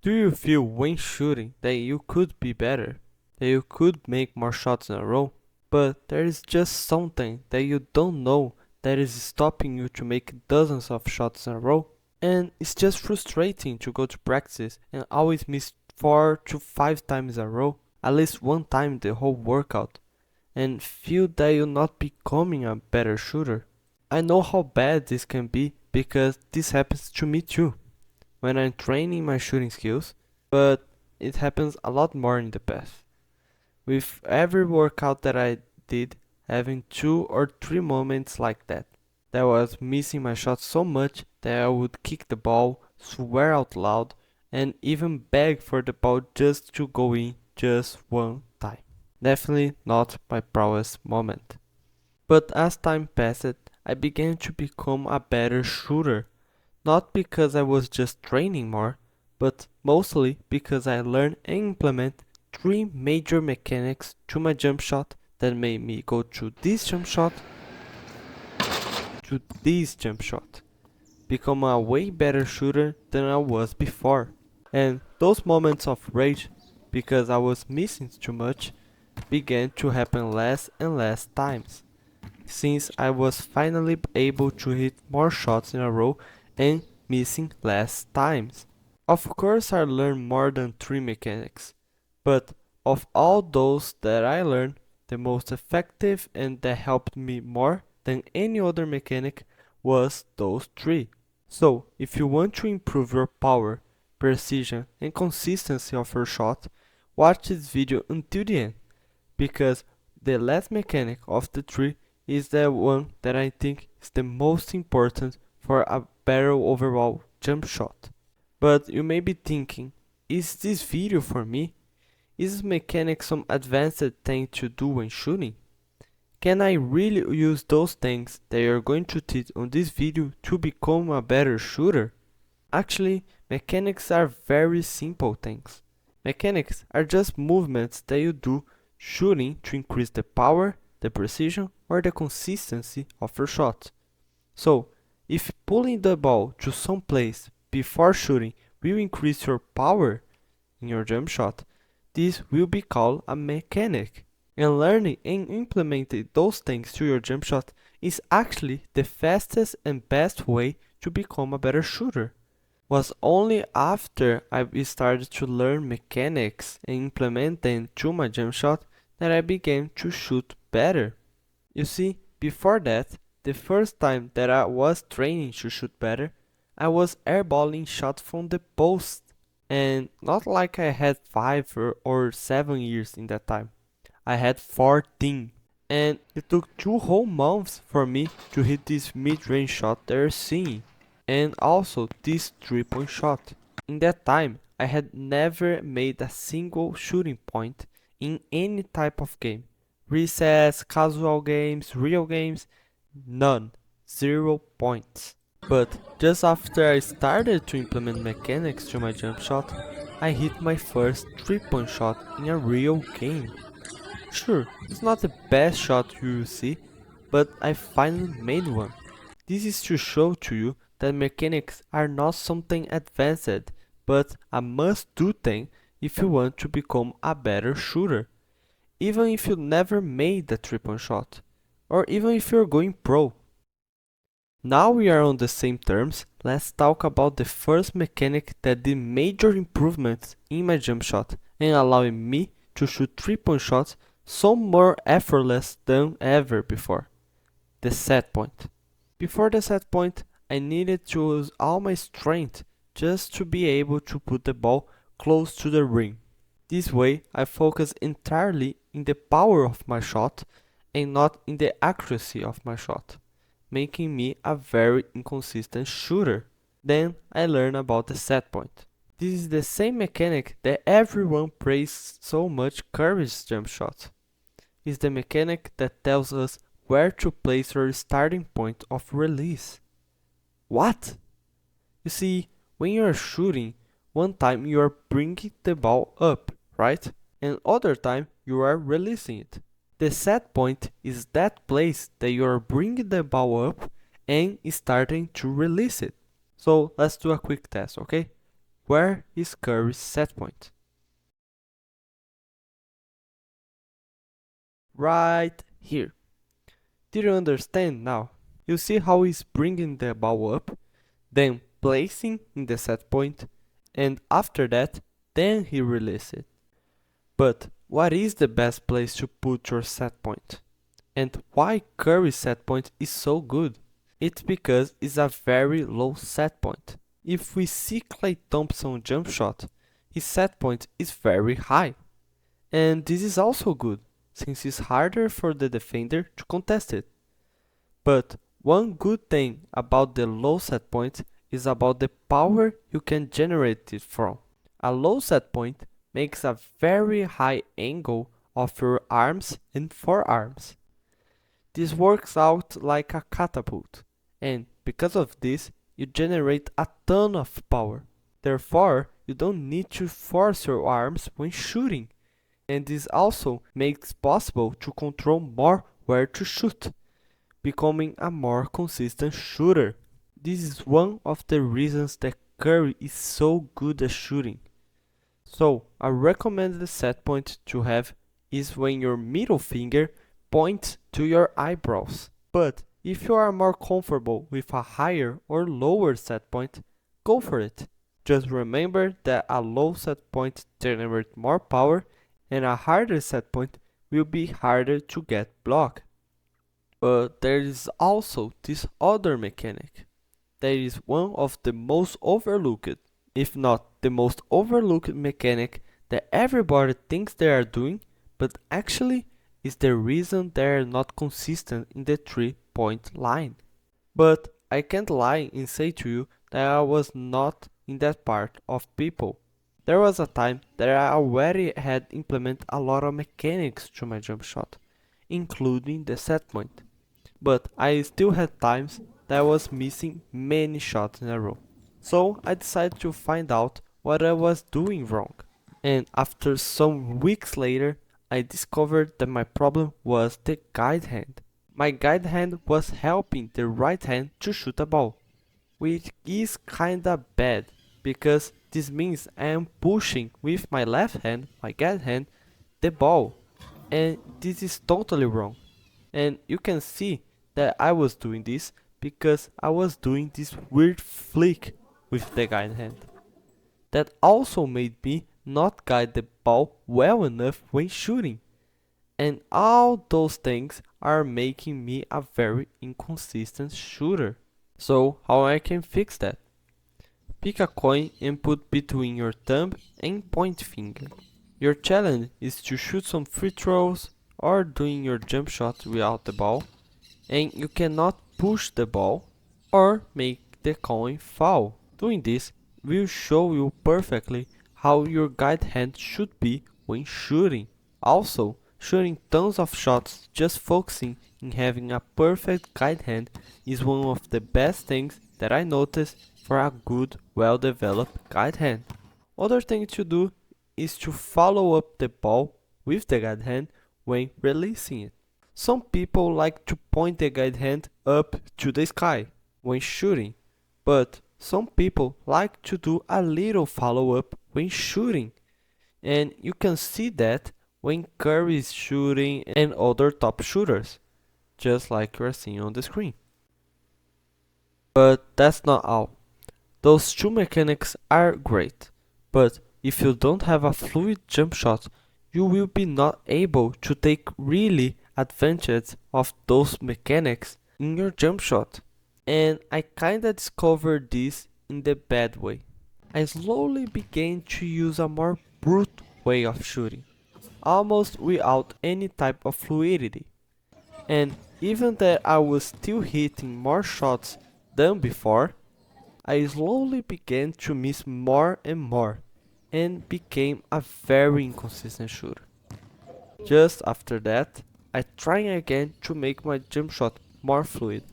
Do you feel when shooting that you could be better? That you could make more shots in a row? But there is just something that you don't know that is stopping you to make dozens of shots in a row? And it's just frustrating to go to practice and always miss 4 to 5 times in a row, at least one time the whole workout, and feel that you're not becoming a better shooter. I know how bad this can be because this happens to me too when I'm training my shooting skills, but it happens a lot more in the past. With every workout that I did, having 2 or 3 moments like that. That I was missing my shot so much that I would kick the ball, swear out loud, and even beg for the ball just to go in just one time. Definitely not my proudest moment. But as time passed, I began to become a better shooter, not because I was just training more, but mostly because I learned and implement 3 major mechanics to my jump shot that made me go to this jump shot to this jump shot, become a way better shooter than I was before. And those moments of rage, because I was missing too much, began to happen less and less times, since I was finally able to hit more shots in a row and missing less times. Of course I learned more than 3 mechanics, but of all those that I learned, the most effective and that helped me more than any other mechanic was those 3. So, if you want to improve your power, precision and consistency of your shot, watch this video until the end, because the last mechanic of the 3 is the one that I think is the most important for a better overall jump shot. But you may be thinking, is this video for me? Is this mechanic some advanced thing to do when shooting? Can I really use those things that you're going to teach on this video to become a better shooter? Actually, mechanics are very simple things. Mechanics are just movements that you do shooting to increase the power, the precision, or the consistency of your shot. So, if pulling the ball to some place before shooting will increase your power in your jump shot, this will be called a mechanic. And learning and implementing those things to your jump shot is actually the fastest and best way to become a better shooter. Was only after I started to learn mechanics and implement them to my jump shot that I began to shoot better. You see, before that, the first time that I was training to shoot better, I was airballing shots from the post. And not like I had 5 or 7 years in that time. I had 14. And it took 2 whole months for me to hit this mid-range shot they're seeing. And also this 3-point shot. In that time, I had never made a single shooting point in any type of game. Recess, casual games, real games, none. 0 points. But just after I started to implement mechanics to my jump shot, I hit my first 3-point shot in a real game. Sure, it's not the best shot you will see, but I finally made one. This is to show to you that mechanics are not something advanced, but a must-do thing if you want to become a better shooter. Even if you never made the 3-point shot, or even if you're going pro. Now we are on the same terms, let's talk about the first mechanic that did major improvements in my jump shot and allowing me to shoot 3-point shots so more effortless than ever before. The set point. Before the set point, I needed to use all my strength just to be able to put the ball close to the ring. This way, I focus entirely in the power of my shot and not in the accuracy of my shot, making me a very inconsistent shooter. Then I learned about the set point. This is the same mechanic that everyone praised so much Curry's jump shot. It's the mechanic that tells us where to place our starting point of release. What? You see, when you are shooting, one time you are bringing the ball up, right? And other time you are releasing it. The set point is that place that you are bringing the ball up and starting to release it. So let's do a quick test, okay? where is Curry's set point? Right here. Did you understand now? You see how he's bringing the ball up, then placing in the set point, and after that, then he releases it. But what is the best place to put your set point? And why Curry's set point is so good? It's because it's a very low set point. If we see Klay Thompson jump shot, his set point is very high. And this is also good, since it's harder for the defender to contest it. But one good thing about the low set point is about the power you can generate it from. A low set point makes a very high angle of your arms and forearms. This works out like a catapult, and because of this, you generate a ton of power. Therefore, you don't need to force your arms when shooting, and this also makes possible to control more where to shoot, becoming a more consistent shooter. This is one of the reasons that Curry is so good at shooting. So, a recommended set point to have is when your middle finger points to your eyebrows. But if you are more comfortable with a higher or lower set point, go for it. Just remember that a low set point generates more power and a harder set point will be harder to get blocked. But there is also this other mechanic that is one of the most overlooked, if not the most overlooked mechanic that everybody thinks they are doing, but actually is the reason they are not consistent in the 3-point line. But I can't lie and say to you that I was not in that part of people. There was a time that I already had implemented a lot of mechanics to my jump shot, including the set point. But I still had times that I was missing many shots in a row. So I decided to find out what I was doing wrong. And after some weeks later, I discovered that my problem was the guide hand. My guide hand was helping the right hand to shoot a ball, which is kinda bad because this means I am pushing with my left hand, my guide hand, the ball, and this is totally wrong. And you can see that I was doing this because I was doing this weird flick with the guide hand. That also made me not guide the ball well enough when shooting. And all those things are making me a very inconsistent shooter. So how I can fix that? Pick a coin and put between your thumb and point finger. Your challenge is to shoot some free throws or doing your jump shot without the ball, and you cannot push the ball or make the coin fall. Doing this will show you perfectly how your guide hand should be when shooting. Also, shooting tons of shots just focusing in having a perfect guide hand is one of the best things that I noticed for a good, well-developed guide hand. Other thing to do is to follow up the ball with the guide hand when releasing it. Some people like to point the guide hand up to the sky when shooting, but some people like to do a little follow-up when shooting, and you can see that when Curry is shooting and other top shooters, just like you are seeing on the screen. But that's not all. Those two mechanics are great, but if you don't have a fluid jump shot, you will be not able to take really advantage of those mechanics in your jump shot. And I kinda discovered this in the bad way. I slowly began to use a more brute way of shooting, almost without any type of fluidity. And even that I was still hitting more shots than before, I slowly began to miss more and more and became a very inconsistent shooter. Just after that, I tried again to make my jump shot more fluid.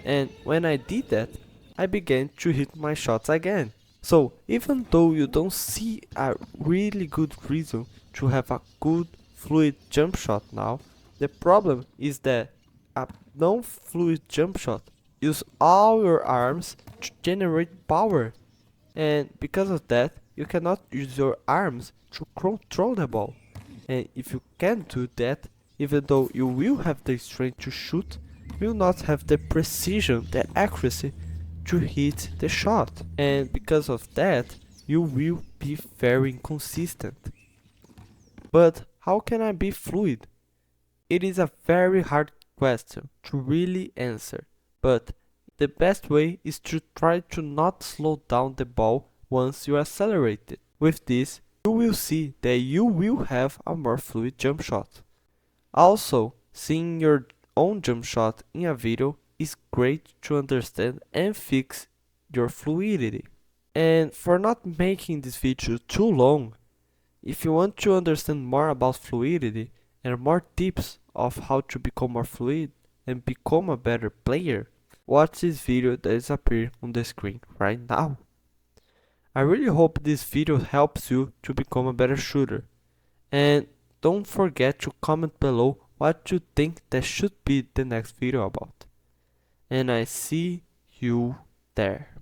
And when I did that, I began to hit my shots again. So even though you don't see a really good reason to have a good fluid jump shot now, the problem is that a non-fluid jump shot use all your arms to generate power. And because of that, you cannot use your arms to control the ball. And if you can't do that, even though you will have the strength to shoot, you will not have the precision, the accuracy to hit the shot. And because of that, you will be very inconsistent. But how can I be fluid? It is a very hard question to really answer, but the best way is to try to not slow down the ball once you accelerate it. With this, you will see that you will have a more fluid jump shot. Also, seeing your own jump shot in a video is great to understand and fix your fluidity. And for not making this video too long, if you want to understand more about fluidity and more tips of how to become more fluid and become a better player, watch this video that is appearing on the screen right now. I really hope this video helps you to become a better shooter. And don't forget to comment below what you think that should be the next video about. And I see you there.